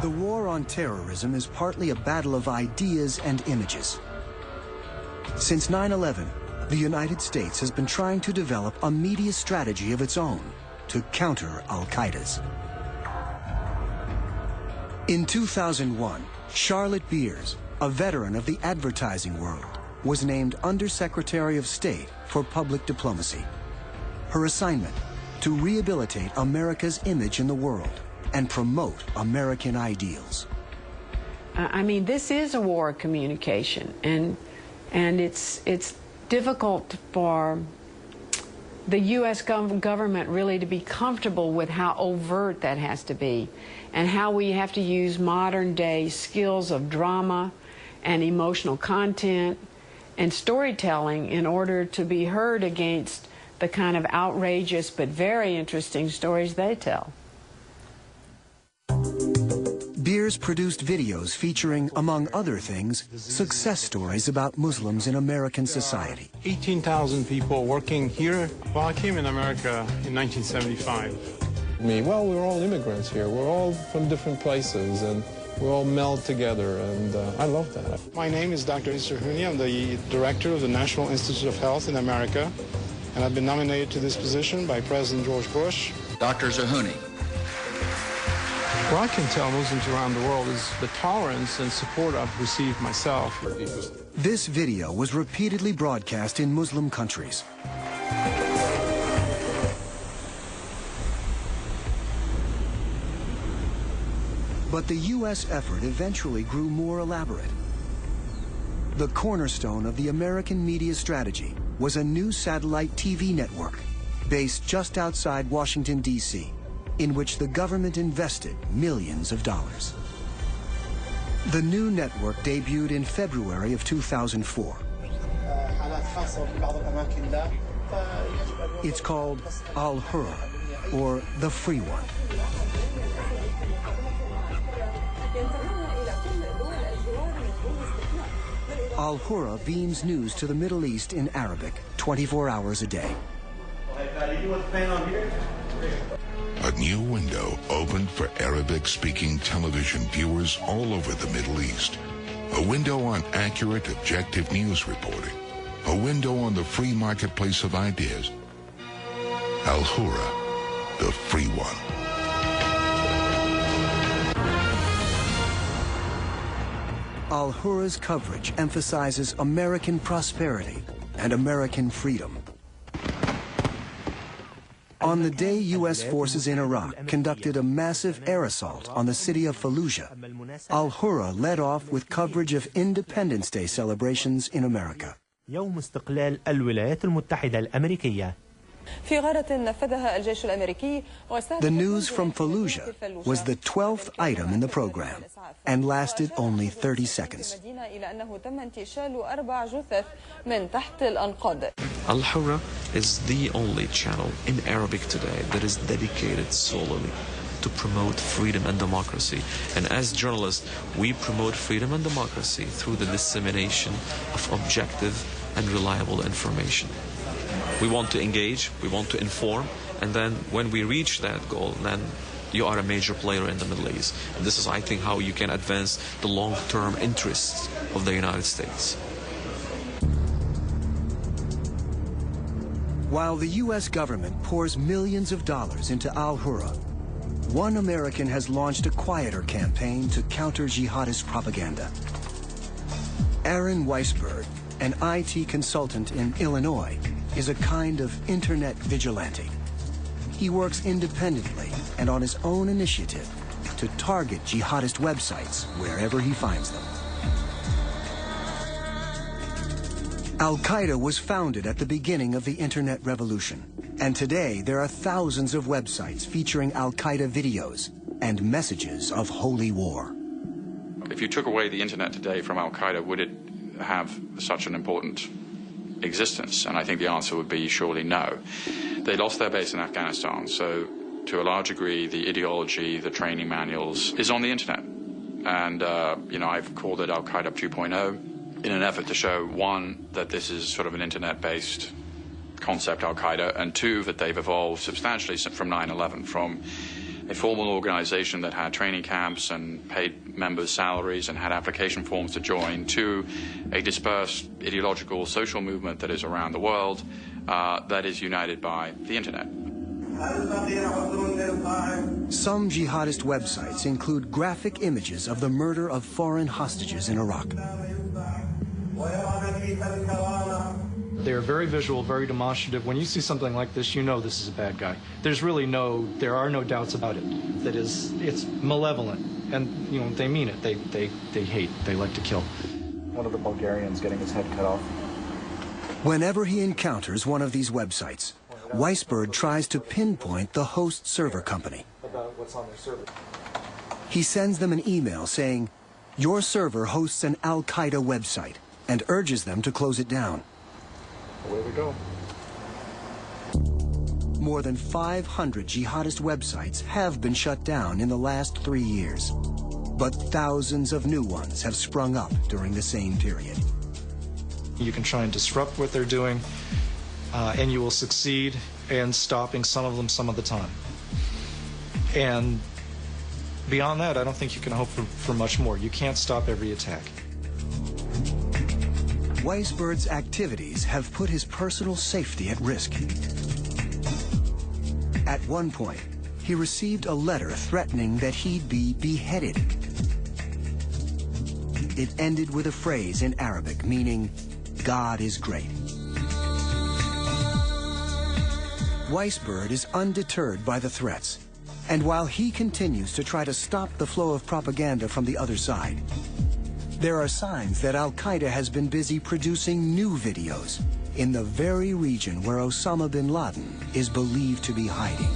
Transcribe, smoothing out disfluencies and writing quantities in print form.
The war on terrorism is partly a battle of ideas and images. Since 9/11, the United States has been trying to develop a media strategy of its own to counter Al-Qaeda's. In 2001, Charlotte Beers, a veteran of the advertising world, was named Undersecretary of State for Public Diplomacy. Her assignment, to rehabilitate America's image in the world and promote American ideals. I mean, this is a war of communication, and it's difficult for the U.S. government really to be comfortable with how overt that has to be, and how we have to use modern-day skills of drama and emotional content and storytelling in order to be heard against the kind of outrageous but very interesting stories they tell. Beers produced videos featuring, among other things, success stories about Muslims in American society. 18,000 people working here. Well, I came in America in 1975. Well, we're all immigrants here. We're all from different places, and we all meld together, and I love that. My name is Dr. Zerhouni. I'm the director of the National Institute of Health in America, and I've been nominated to this position by President George Bush. Dr. Zerhouni. What I can tell Muslims around the world is the tolerance and support I've received myself. This video was repeatedly broadcast in Muslim countries. But the U.S. effort eventually grew more elaborate. The cornerstone of the American media strategy was a new satellite TV network based just outside Washington, D.C., in which the government invested millions of dollars. The new network debuted in February of 2004. It's called Al-Hurra, or the Free One. Al-Hurra beams news to the Middle East in Arabic 24 hours a day. A new window opened for Arabic-speaking television viewers all over the Middle East. A window on accurate, objective news reporting. A window on the free marketplace of ideas. Al-Hurra, the Free One. Al-Hurra's coverage emphasizes American prosperity and American freedom. On the day U.S. forces in Iraq conducted a massive air assault on the city of Fallujah, Al-Hurra led off with coverage of Independence Day celebrations in America. يوم استقلال الولايات المتحدة الأمريكية. The news from Fallujah was the 12th item in the program and lasted only 30 seconds. Al-Hurra is the only channel in Arabic today that is dedicated solely to promote freedom and democracy. And as journalists, we promote freedom and democracy through the dissemination of objective and reliable information. We want to engage, we want to inform, and then when we reach that goal, then you are a major player in the Middle East. And this is, I think, how you can advance the long-term interests of the United States. While the U.S. government pours millions of dollars into Al-Hurra, one American has launched a quieter campaign to counter jihadist propaganda. Aaron Weisberg, an IT consultant in Illinois, is a kind of internet vigilante. He works independently and on his own initiative to target jihadist websites wherever he finds them. Al-Qaeda was founded at the beginning of the internet revolution, and today there are thousands of websites featuring Al-Qaeda videos and messages of holy war. If you took away the internet today from Al-Qaeda, would it have such an important existence? And I think the answer would be surely no. They lost their base in Afghanistan, so to a large degree the ideology, the training manuals is on the internet. And I've called it Al-Qaeda 2.0 in an effort to show, one, that this is sort of an internet-based concept, Al-Qaeda, and two, that they've evolved substantially from 9/11, from a formal organization that had training camps and paid members' salaries and had application forms to join, to a dispersed ideological social movement that is around the world that is united by the internet. Some jihadist websites include graphic images of the murder of foreign hostages in Iraq. They're very visual, very demonstrative. When you see something like this, you know this is a bad guy. There are no doubts about it. That is, it's malevolent, and you know they mean it. They hate. They like to kill. One of the Bulgarians getting his head cut off. Whenever he encounters one of these websites, Weisburd tries to pinpoint the host server company. About what's on their server. He sends them an email saying, "Your server hosts an Al-Qaeda website," and urges them to close it down. Away we go. More than 500 jihadist websites have been shut down in the last 3 years, but thousands of new ones have sprung up during the same period. You can try and disrupt what they're doing, and you will succeed in stopping some of them some of the time. And beyond that, I don't think you can hope for much more. You can't stop every attack. Weisbird's activities have put his personal safety at risk. At one point, he received a letter threatening that he'd be beheaded. It ended with a phrase in Arabic meaning, "God is great." Weisburd is undeterred by the threats, and while he continues to try to stop the flow of propaganda from the other side, there are signs that Al-Qaeda has been busy producing new videos in the very region where Osama bin Laden is believed to be hiding.